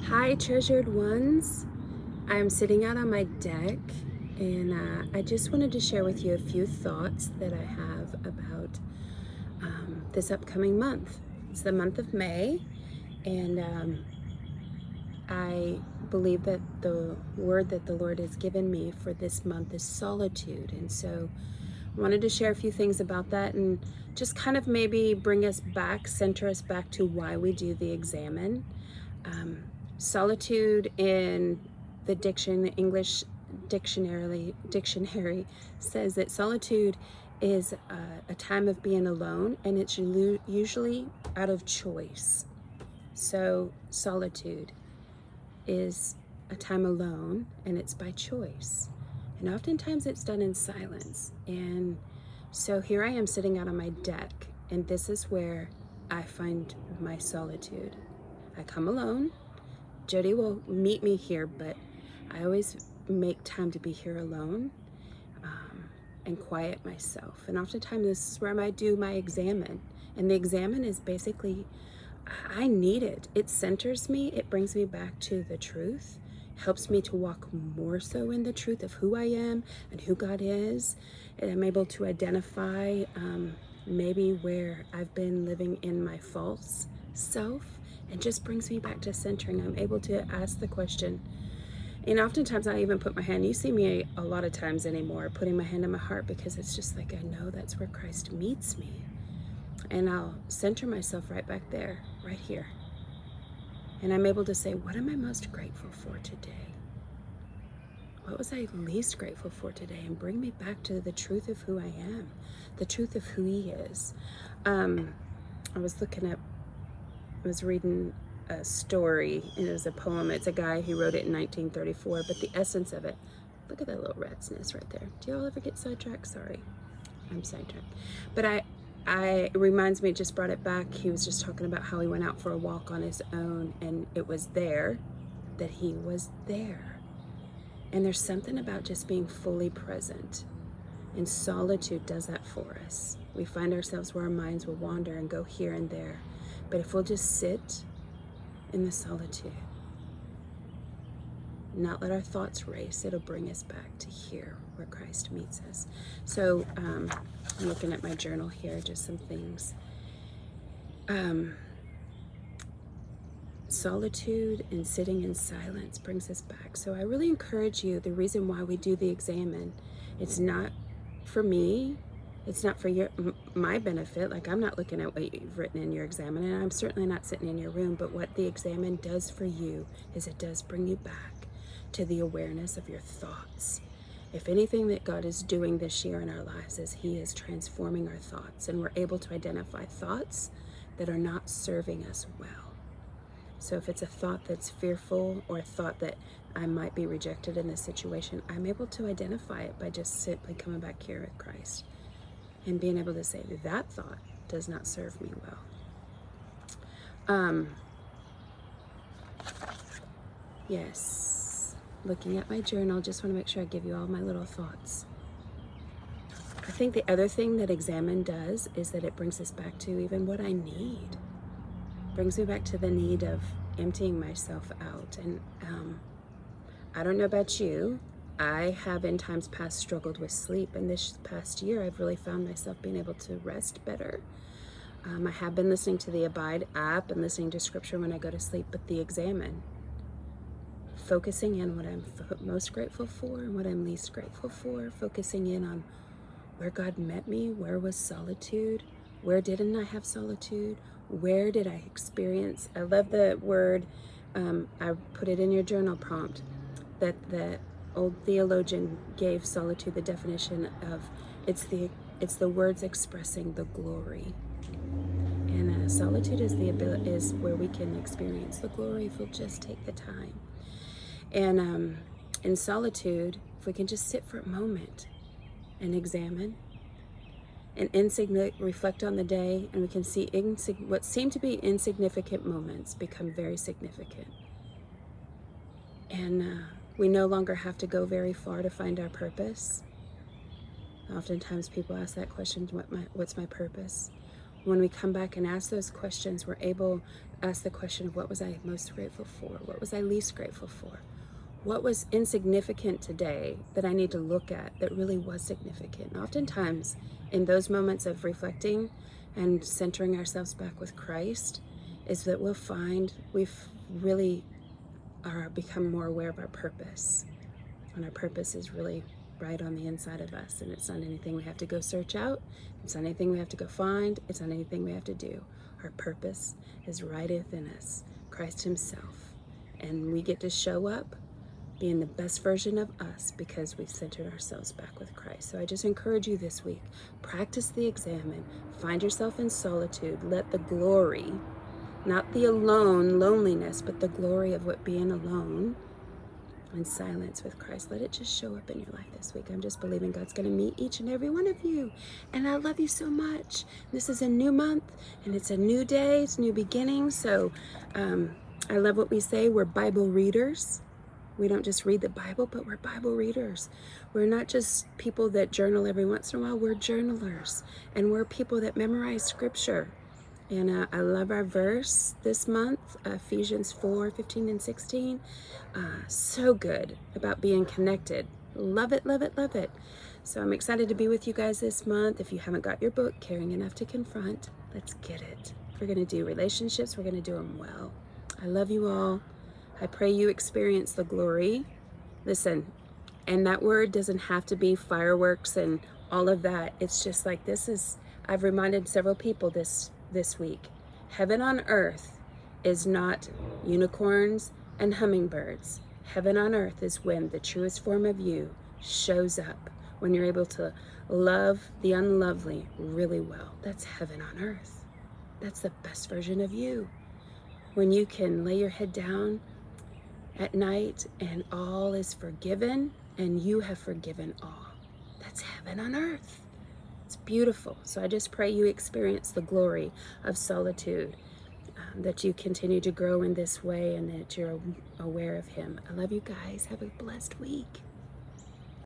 Hi, treasured ones. I'm sitting out on my deck and I just wanted to share with you a few thoughts that I have about this upcoming month. It's the month of May, and I believe that the word that the Lord has given me for this month is solitude. And so I wanted to share a few things about that and just kind of maybe bring us back, center us back to why we do the examine. Um, Solitude in the English dictionary says that solitude is a time of being alone, and it's usually out of choice. So solitude is a time alone, and it's by choice. And oftentimes it's done in silence. And so here I am sitting out on my deck, and this is where I find my solitude. I come alone. Jody will meet me here, but I always make time to be here alone and quiet myself. And oftentimes this is where I do my examine. And the examine is basically, I need it. It centers me. It brings me back to the truth. Helps me to walk more so in the truth of who I am and who God is. And I'm able to identify maybe where I've been living in my false self, and just brings me back to centering. I'm able to ask the question, and oftentimes I even put my hand, you see me a lot of times anymore, putting my hand in my heart, because it's just like, I know that's where Christ meets me. And I'll center myself right back there, right here. And I'm able to say, what am I most grateful for today? What was I least grateful for today? And bring me back to the truth of who I am, the truth of who He is. I was reading a story, and it was a poem. It's a guy, he wrote it in 1934, but the essence of it, look at that little rat's nest right there. Do y'all ever get sidetracked? Sorry, I'm sidetracked. But it reminds me, it just brought it back. He was just talking about how he went out for a walk on his own, and it was there that he was there. And there's something about just being fully present. And solitude does that for us. We find ourselves where our minds will wander and go here and there. But if we'll just sit in the solitude, not let our thoughts race, it'll bring us back to here where Christ meets us. So I'm looking at my journal here, just some things. Solitude and sitting in silence brings us back. So I really encourage you, the reason why we do the examine, it's not for me, it's not for my benefit. Like, I'm not looking at what you've written in your examine, and I'm certainly not sitting in your room, but what the examine does for you is it does bring you back to the awareness of your thoughts. If anything that God is doing this year in our lives is He is transforming our thoughts, and we're able to identify thoughts that are not serving us well. So if it's a thought that's fearful, or a thought that I might be rejected in this situation, I'm able to identify it by just simply coming back here at Christ and being able to say, that thought does not serve me well. Yes, looking at my journal, just want to make sure I give you all my little thoughts. I think the other thing that examine does is that it brings us back to even what I need. Brings me back to the need of emptying myself out. And I don't know about you, I have in times past struggled with sleep, and this past year I've really found myself being able to rest better. I have been listening to the Abide app and listening to scripture when I go to sleep, but the examine, focusing in what I'm most grateful for and what I'm least grateful for, focusing in on where God met me, where was solitude, where didn't I have solitude, where did I experience, I love the word, I put it in your journal prompt, that the old theologian gave solitude the definition of, it's the words expressing the glory. And solitude is where we can experience the glory if we'll just take the time. And in solitude, if we can just sit for a moment and examine and reflect on the day, and we can see what seem to be insignificant moments become very significant. And we no longer have to go very far to find our purpose. Oftentimes people ask that question, what's my purpose? When we come back and ask those questions, we're able, ask the question of what was I most grateful for? What was I least grateful for? What was insignificant today that I need to look at that really was significant? And oftentimes, in those moments of reflecting and centering ourselves back with Christ, is that we'll find we've really are become more aware of our purpose. And our purpose is really right on the inside of us. And it's not anything we have to go search out. It's not anything we have to go find. It's not anything we have to do. Our purpose is right within us, Christ himself. And we get to show up being the best version of us because we've centered ourselves back with Christ. So I just encourage you this week, practice the examine, find yourself in solitude, let the glory, not the alone loneliness, but the glory of what being alone in silence with Christ, let it just show up in your life this week. I'm just believing God's going to meet each and every one of you. And I love you so much. This is a new month and it's a new day. It's new beginning. So I love what we say. We're Bible readers. We don't just read the Bible, but we're Bible readers. We're not just people that journal every once in a while. We're journalers. And we're people that memorize scripture. And I love our verse this month, Ephesians 4:15 and 16. So good about being connected. Love it, love it, love it. So I'm excited to be with you guys this month. If you haven't got your book, Caring Enough to Confront, let's get it. If we're going to do relationships, we're going to do them well. I love you all. I pray you experience the glory. Listen, and that word doesn't have to be fireworks and all of that. It's just like I've reminded several people this week. Heaven on earth is not unicorns and hummingbirds. Heaven on earth is when the truest form of you shows up, when you're able to love the unlovely really well. That's heaven on earth. That's the best version of you. When you can lay your head down at night and all is forgiven and you have forgiven all. That's heaven on earth. It's beautiful. So I just pray you experience the glory of solitude, that you continue to grow in this way and that you're aware of him. I love you guys. Have a blessed week.